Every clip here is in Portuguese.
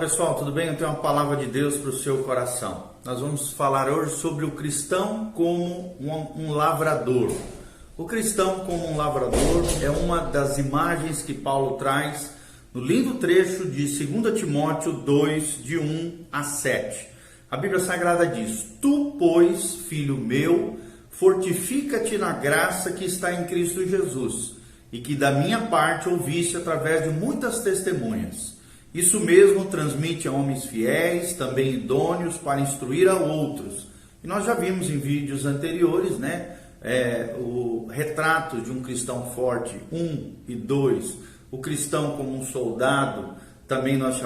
pessoal, tudo bem? Eu tenho uma palavra de Deus para o seu coração. Nós vamos falar hoje sobre o cristão como um lavrador. O cristão como um lavrador é uma das imagens que Paulo traz no lindo trecho de 2 Timóteo 2, de 1 a 7. A Bíblia Sagrada diz: Tu, pois, filho meu, fortifica-te na graça que está em Cristo Jesus, e que da minha parte ouviste através de muitas testemunhas. Isso mesmo transmite a homens fiéis, também idôneos para instruir a outros. E nós já vimos em vídeos anteriores, o retrato de um cristão forte, 1 e 2, o cristão como um soldado, também nós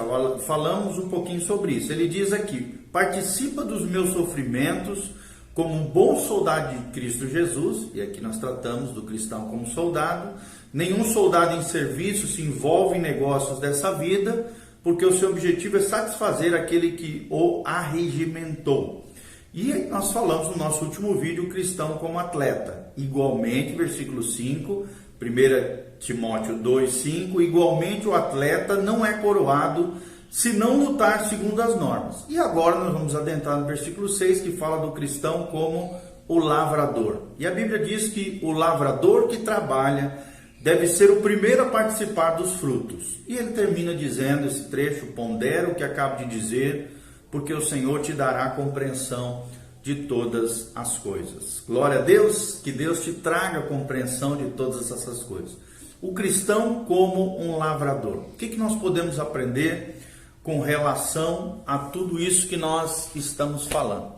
falamos um pouquinho sobre isso. Ele diz aqui: participa dos meus sofrimentos como um bom soldado de Cristo Jesus, e aqui nós tratamos do cristão como soldado. Nenhum soldado em serviço se envolve em negócios dessa vida, porque o seu objetivo é satisfazer aquele que o arregimentou. E nós falamos no nosso último vídeo o cristão como atleta. Igualmente, versículo 5, 1 Timóteo 2, 5, igualmente o atleta não é coroado se não lutar segundo as normas. E agora nós vamos adentrar no versículo 6, que fala do cristão como o lavrador. E a Bíblia diz que o lavrador que trabalha deve ser o primeiro a participar dos frutos. E ele termina dizendo esse trecho: pondera o que acabo de dizer, porque o Senhor te dará a compreensão de todas as coisas. Glória a Deus, que Deus te traga a compreensão de todas essas coisas. O cristão como um lavrador. O que nós podemos aprender com relação a tudo isso que nós estamos falando?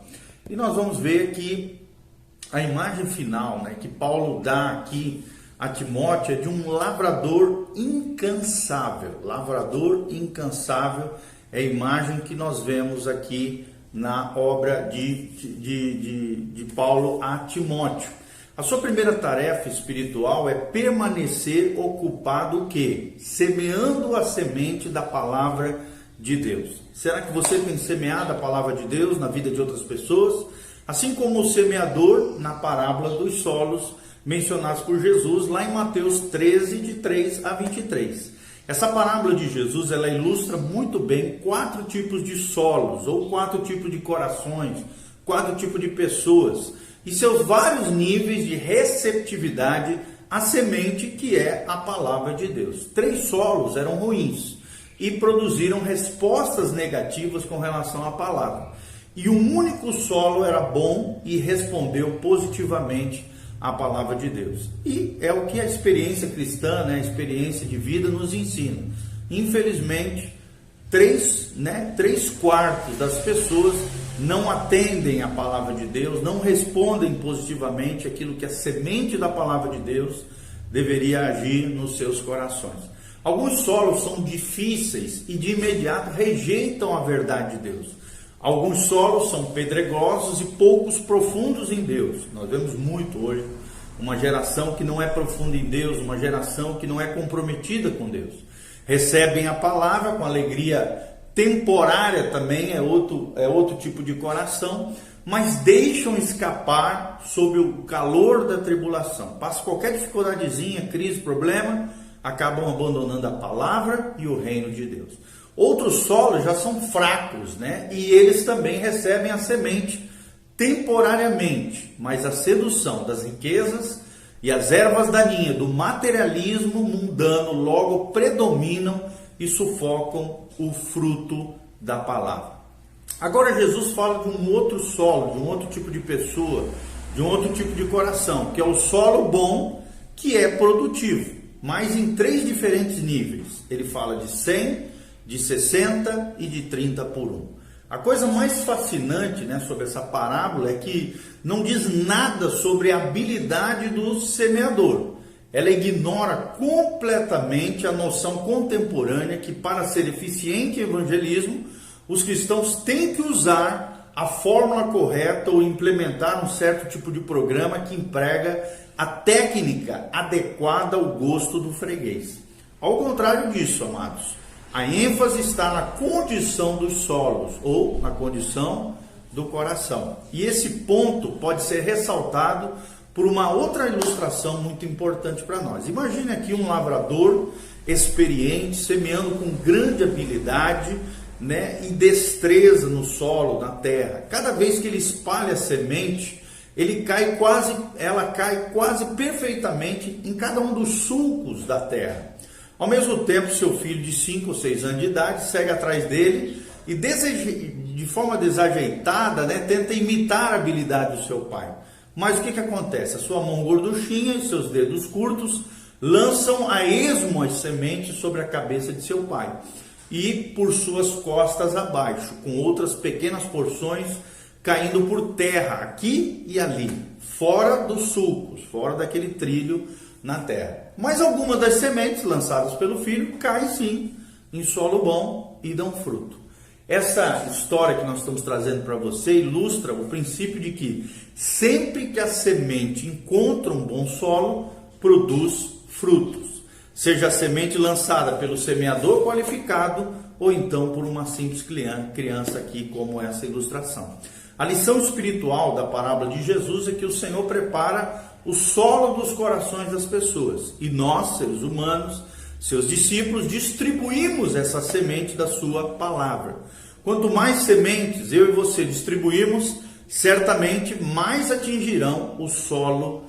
E nós vamos ver que a imagem final, que Paulo dá aqui a Timóteo é de um lavrador incansável. Lavrador incansável é a imagem que nós vemos aqui na obra de Paulo a Timóteo. A sua primeira tarefa espiritual é permanecer ocupado o quê? Semeando a semente da palavra de Deus. Será que você tem semeado a palavra de Deus na vida de outras pessoas? Assim como o semeador na parábola dos solos mencionados por Jesus lá em Mateus 13, de 3 a 23. Essa parábola de Jesus, ela ilustra muito bem 4 tipos de solos, ou 4 tipos de corações, 4 tipos de pessoas, e seus vários níveis de receptividade à semente que é a palavra de Deus. 3 solos eram ruins e produziram respostas negativas com relação à palavra. E um único solo era bom e respondeu positivamente a palavra de Deus. E é o que a experiência cristã, a experiência de vida nos ensina. Infelizmente, 3/4 das pessoas não atendem a palavra de Deus, não respondem positivamente aquilo que a semente da palavra de Deus deveria agir nos seus corações. Alguns solos são difíceis e de imediato rejeitam a verdade de Deus. Alguns solos são pedregosos e poucos profundos em Deus. Nós vemos muito hoje uma geração que não é profunda em Deus, uma geração que não é comprometida com Deus. Recebem a palavra com alegria temporária também, é outro tipo de coração, mas deixam escapar sob o calor da tribulação. Passa qualquer dificuldadezinha, crise, problema, acabam abandonando a palavra e o reino de Deus. Outros solos já são fracos, e eles também recebem a semente temporariamente, mas a sedução das riquezas e as ervas daninhas do materialismo mundano logo predominam e sufocam o fruto da palavra. Agora Jesus fala de um outro solo, de um outro tipo de pessoa, de um outro tipo de coração, que é o solo bom, que é produtivo, mas em 3 diferentes níveis. Ele fala de 100, de 60 e de 30 por 1. A coisa mais fascinante sobre essa parábola é que não diz nada sobre a habilidade do semeador. Ela ignora completamente a noção contemporânea que, para ser eficiente em evangelismo, os cristãos têm que usar a fórmula correta ou implementar um certo tipo de programa que emprega a técnica adequada ao gosto do freguês. Ao contrário disso, amados, a ênfase está na condição dos solos, ou na condição do coração. E esse ponto pode ser ressaltado por uma outra ilustração muito importante para nós. Imagine aqui um lavrador experiente, semeando com grande habilidade, né, e destreza no solo, na terra. Cada vez que ele espalha a semente, ela cai quase perfeitamente em cada um dos sulcos da terra. Ao mesmo tempo, seu filho de 5 ou 6 anos de idade segue atrás dele e de forma desajeitada, né, tenta imitar a habilidade do seu pai. Mas o que acontece? A sua mão gorduchinha e seus dedos curtos lançam a esmo as sementes sobre a cabeça de seu pai e por suas costas abaixo, com outras pequenas porções caindo por terra, aqui e ali, fora dos sulcos, fora daquele trilho na terra. Mas algumas das sementes lançadas pelo filho caem sim em solo bom e dão fruto. Essa história que nós estamos trazendo para você ilustra o princípio de que sempre que a semente encontra um bom solo, produz frutos. Seja a semente lançada pelo semeador qualificado ou então por uma simples criança aqui, como essa ilustração. A lição espiritual da parábola de Jesus é que o Senhor prepara o solo dos corações das pessoas e nós, seres humanos, seus discípulos, distribuímos essa semente da sua palavra. Quanto mais sementes eu e você distribuirmos, certamente mais atingirão o solo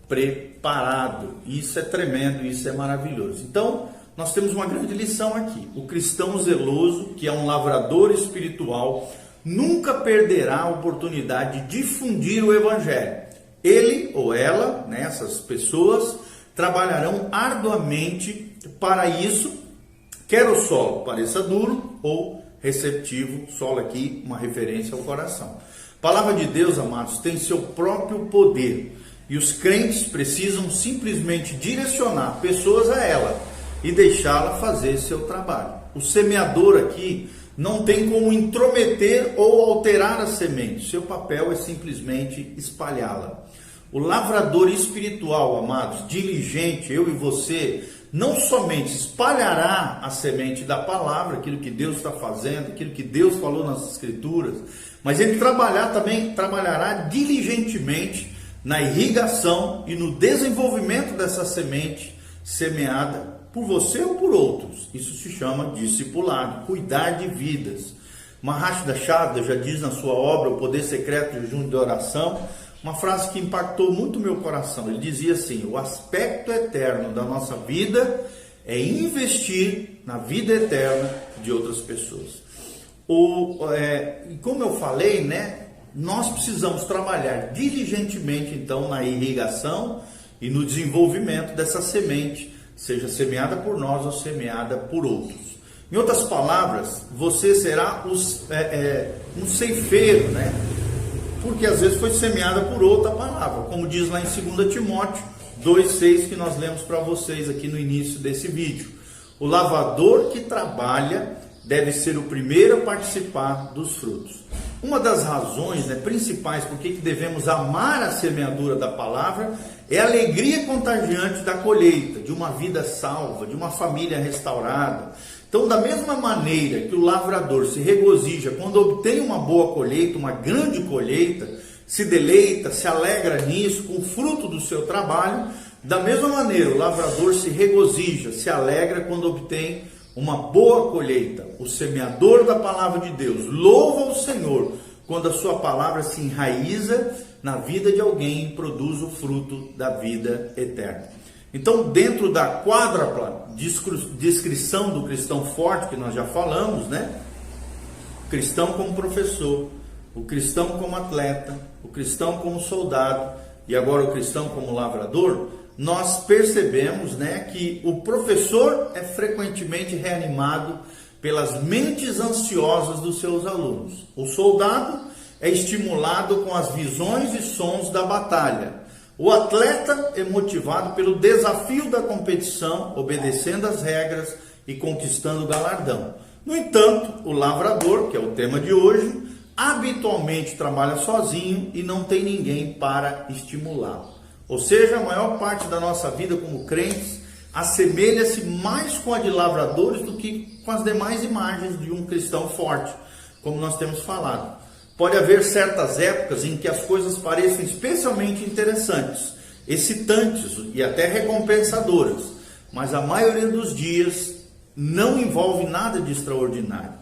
preparado. Isso é tremendo, isso é maravilhoso. Então, nós temos uma grande lição aqui. O cristão zeloso, que é um lavrador espiritual, nunca perderá a oportunidade de difundir o evangelho. Ele ou ela, né, essas pessoas, trabalharão arduamente para isso, quer o solo pareça duro ou receptivo, solo aqui, uma referência ao coração. A palavra de Deus, amados, tem seu próprio poder e os crentes precisam simplesmente direcionar pessoas a ela e deixá-la fazer seu trabalho. O semeador aqui não tem como intrometer ou alterar a semente, seu papel é simplesmente espalhá-la. O lavrador espiritual, amados, diligente, eu e você, não somente espalhará a semente da palavra, aquilo que Deus está fazendo, aquilo que Deus falou nas Escrituras, mas ele trabalhará diligentemente na irrigação e no desenvolvimento dessa semente semeada por você ou por outros. Isso se chama discipulado, cuidar de vidas. Maharshi Dashada já diz na sua obra O Poder Secreto de Jejum e de Oração, uma frase que impactou muito meu coração. Ele dizia assim: o aspecto eterno da nossa vida é investir na vida eterna de outras pessoas. E como eu falei, né, nós precisamos trabalhar diligentemente então na irrigação e no desenvolvimento dessa semente, seja semeada por nós ou semeada por outros. Em outras palavras, você será um ceifeiro, né? Porque às vezes foi semeada por outra palavra, como diz lá em 2 Timóteo 2,6, que nós lemos para vocês aqui no início desse vídeo. O lavrador que trabalha deve ser o primeiro a participar dos frutos. Uma das razões, né, principais por que devemos amar a semeadura da palavra é a alegria contagiante da colheita, de uma vida salva, de uma família restaurada. Então, da mesma maneira que o lavrador se regozija quando obtém uma boa colheita, uma grande colheita, se deleita, se alegra nisso, com o fruto do seu trabalho, da mesma maneira o lavrador se regozija, se alegra quando obtém uma boa colheita. O semeador da palavra de Deus louva o Senhor quando a sua palavra se enraiza na vida de alguém e produz o fruto da vida eterna. Então, dentro da quádrupla descrição do cristão forte, que nós já falamos, né? O cristão como professor, o cristão como atleta, o cristão como soldado e agora o cristão como lavrador, nós percebemos, né, que o professor é frequentemente reanimado pelas mentes ansiosas dos seus alunos. O soldado é estimulado com as visões e sons da batalha. O atleta é motivado pelo desafio da competição, obedecendo às regras e conquistando o galardão. No entanto, o lavrador, que é o tema de hoje, habitualmente trabalha sozinho e não tem ninguém para estimulá-lo. Ou seja, a maior parte da nossa vida como crentes assemelha-se mais com a de lavradores do que com as demais imagens de um cristão forte, como nós temos falado. Pode haver certas épocas em que as coisas parecem especialmente interessantes, excitantes e até recompensadoras, mas a maioria dos dias não envolve nada de extraordinário.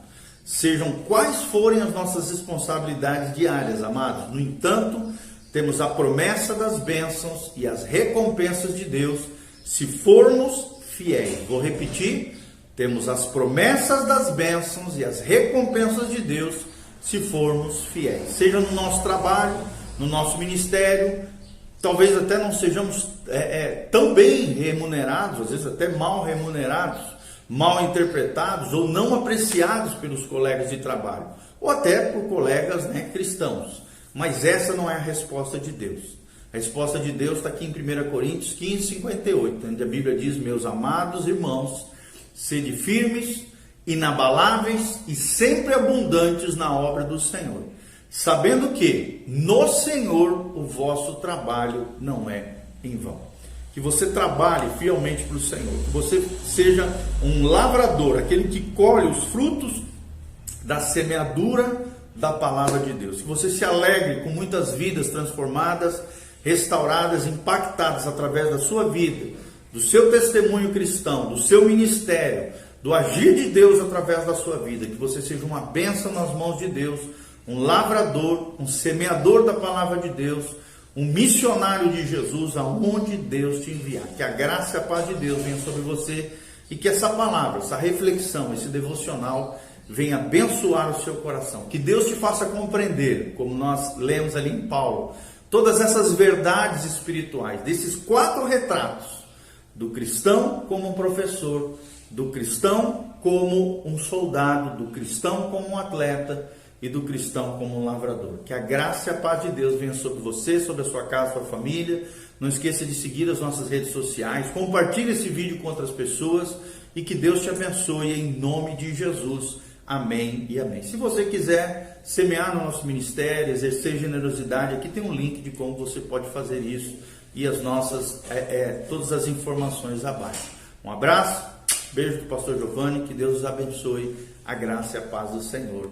sejam quais forem as nossas responsabilidades diárias, amados. No entanto, temos a promessa das bênçãos e as recompensas de Deus se formos fiéis. Vou repetir: temos as promessas das bênçãos e as recompensas de Deus se formos fiéis. Seja no nosso trabalho, no nosso ministério, talvez até não sejamos tão bem remunerados, às vezes até mal remunerados, mal interpretados ou não apreciados pelos colegas de trabalho, ou até por colegas cristãos. Mas essa não é a resposta de Deus. A resposta de Deus está aqui em 1 Coríntios 15, 58, onde a Bíblia diz: meus amados irmãos, sede firmes, inabaláveis e sempre abundantes na obra do Senhor, sabendo que no Senhor o vosso trabalho não é em vão. Que você trabalhe fielmente para o Senhor, que você seja um lavrador, aquele que colhe os frutos da semeadura da palavra de Deus. Que você se alegre com muitas vidas transformadas, restauradas, impactadas através da sua vida, do seu testemunho cristão, do seu ministério, do agir de Deus através da sua vida. Que você seja uma bênção nas mãos de Deus, um lavrador, um semeador da palavra de Deus, um missionário de Jesus aonde Deus te enviar. Que a graça e a paz de Deus venha sobre você e que essa palavra, essa reflexão, esse devocional venha abençoar o seu coração. Que Deus te faça compreender, como nós lemos ali em Paulo, todas essas verdades espirituais, desses 4 retratos, do cristão como um professor, do cristão como um soldado, do cristão como um atleta e do cristão como um lavrador. Que a graça e a paz de Deus venha sobre você, sobre a sua casa, sua família. Não esqueça de seguir as nossas redes sociais, compartilhe esse vídeo com outras pessoas e que Deus te abençoe em nome de Jesus. Amém e amém. Se você quiser semear no nosso ministério, exercer generosidade, aqui tem um link de como você pode fazer isso e as nossas todas as informações abaixo. Um abraço, beijo do pastor Giovanni, que Deus os abençoe, a graça e a paz do Senhor.